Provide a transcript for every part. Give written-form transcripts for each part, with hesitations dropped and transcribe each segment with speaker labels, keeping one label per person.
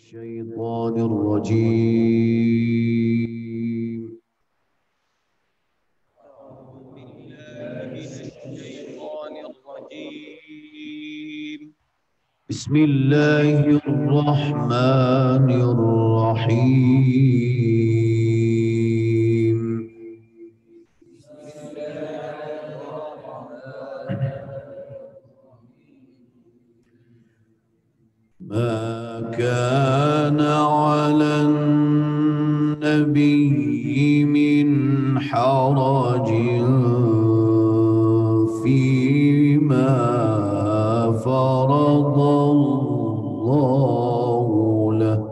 Speaker 1: الشيطان الرجيم.
Speaker 2: أعوذ بالله من الشيطان الرجيم.
Speaker 1: بسم الله الرحمن الرحيم. ما كان على النبي من حرج فيما فرض الله له.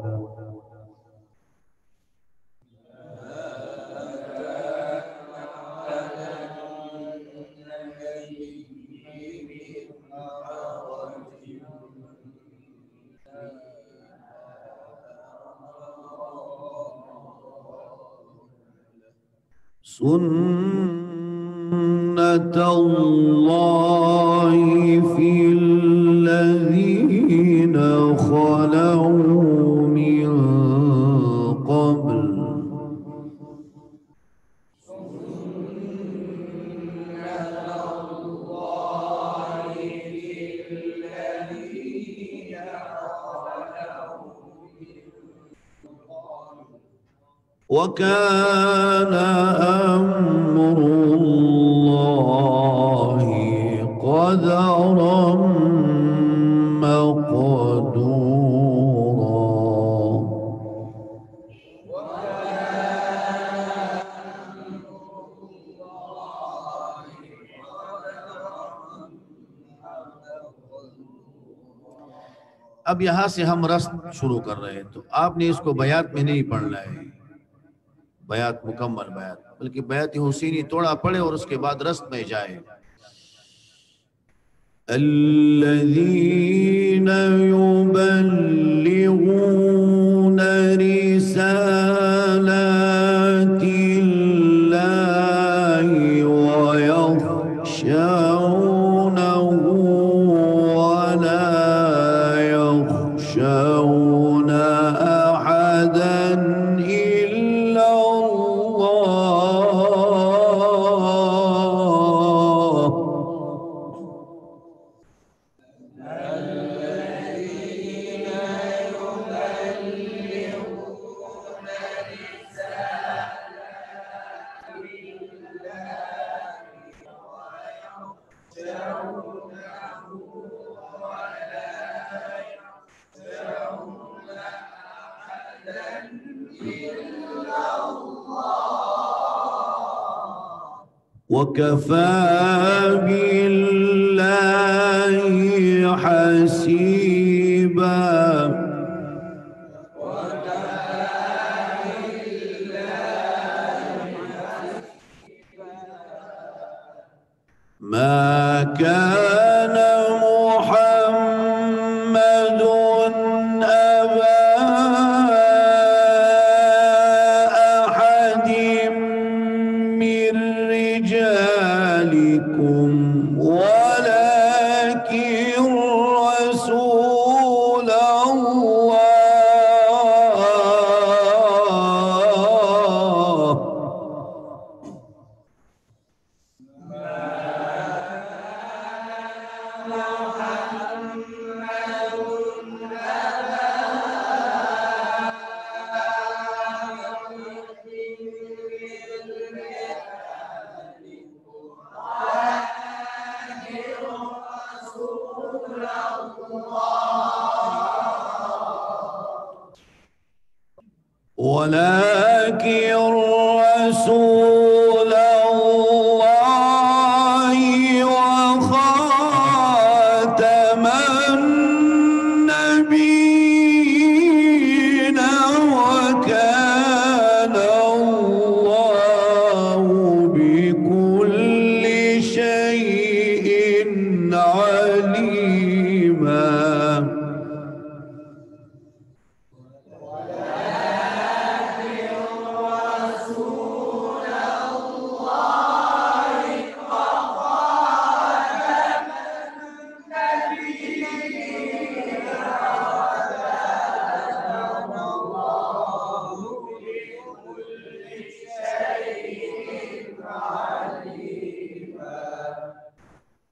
Speaker 1: سنة الله في الذين خلوا من قبل وكان أمر الله قدرا مقدورا. अब यहां से हम रस्म शुरू कर रहे हैं, तो आपने इसको बयात में नहीं पढ़ना है, बयात मुकम्मल बयात, बल्कि बयात हुसैनी थोड़ा पढ़े और उसके बाद रस्म में जाए। الذين يبلغون رسالات الله ويخشونه ولا يخشون أحدا إلا الله. وكفى بالله حسيبا. ما كان محمد أبا أحد من رجالكم ولكن رسول الله. ولكن رسول الله وخاتم النبيين وكان الله بكل شيء عليما.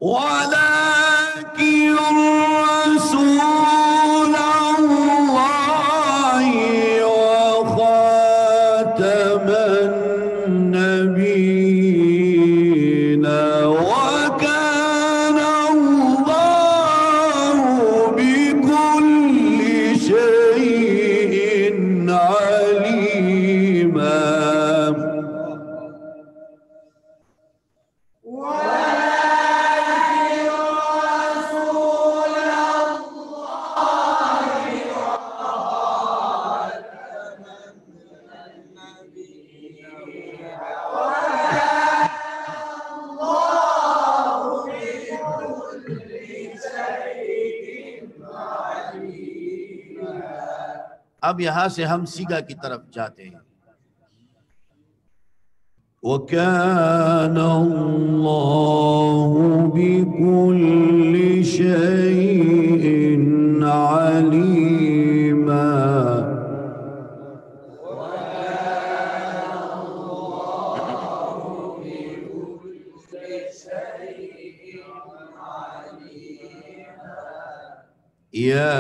Speaker 1: ولكن رسول الله وخاتم النبيين وكان الله بكل شيء عليما. अब यहां से हम सीगा की तरफ जाते हैं। वकान अल्लाहु बिकुल्लि शैइन अलीमा। या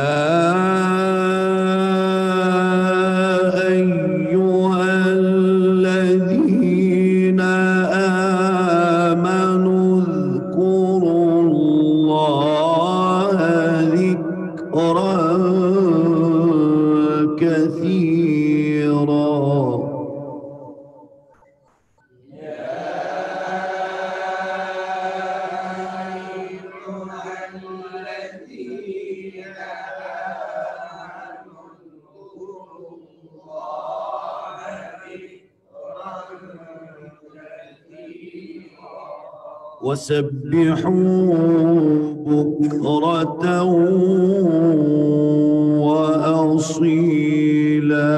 Speaker 1: وسبحوا بكرة وأصيلا.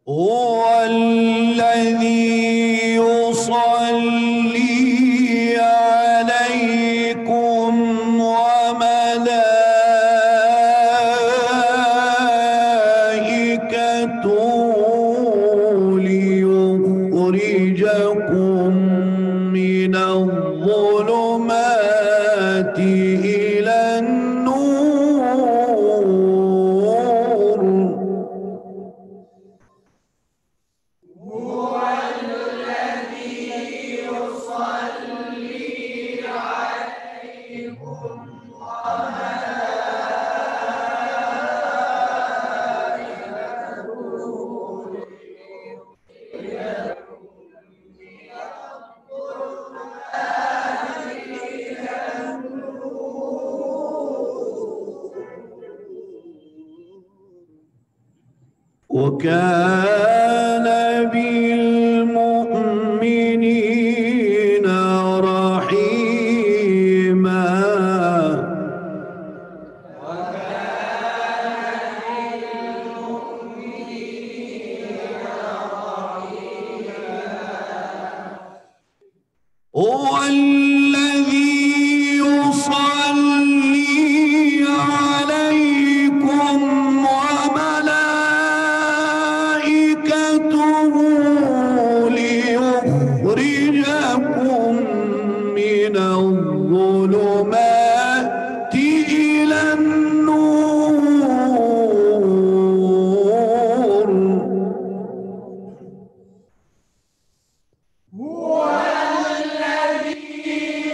Speaker 1: هو الذي يصلي عليكم ليخرجكم من الظلمات إلى النور. هو الذي يصلي عليكم وكان بالمؤمنين رحيما. هو الذي يصلي عليكم ليخرجكم من الظلمات إلى النور. هو الذي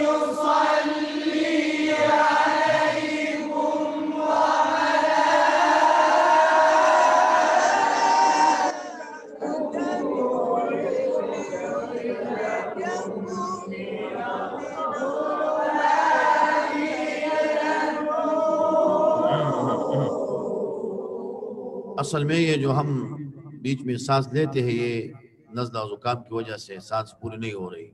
Speaker 1: يصلي عليكم असल में ये जो हम बीच में सांस लेते हैं ये नज़ला ज़ुकाम की वजह से सांस पूरी नहीं हो रही,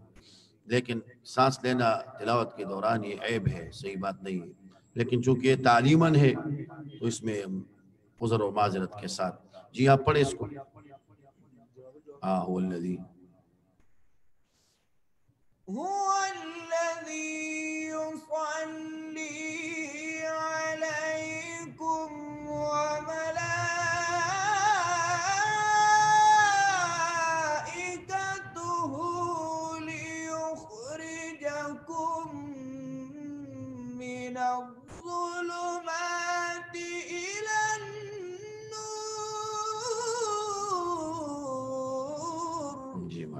Speaker 1: लेकिन सांस लेना तिलावत के दौरान ये ऐब है, सही बात नहीं है। लेकिन चूंकि ये तालीमन है तो इसमें उज़र और माजरत के साथ। जी आप पढ़े इसको। हुवल्लज़ी युसल्ली अलैकुम व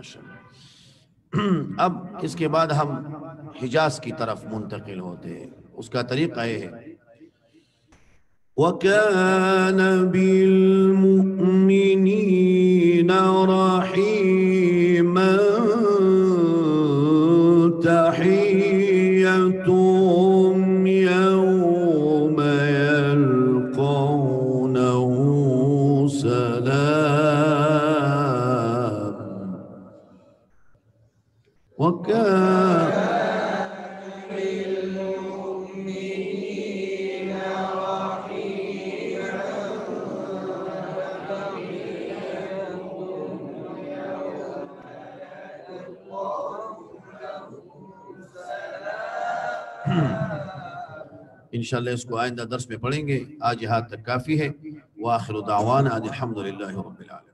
Speaker 1: माशाअल्लाह। अब इसके बाद हम हिजाज की तरफ मुंतकिल होते हैं। उसका तरीका ये है, वकान बिलमुमिनीना रहीमन तहिय्यतुहुम यौम यल्क़ौनहु सलाम वकान इंशाअल्लाह इसको आइंदा दर्स में पढ़ेंगे। आज यहाँ तक काफ़ी है। व आखिर दावाना अनिल हम्दुलिल्लाहि रब्बिल आलमीन।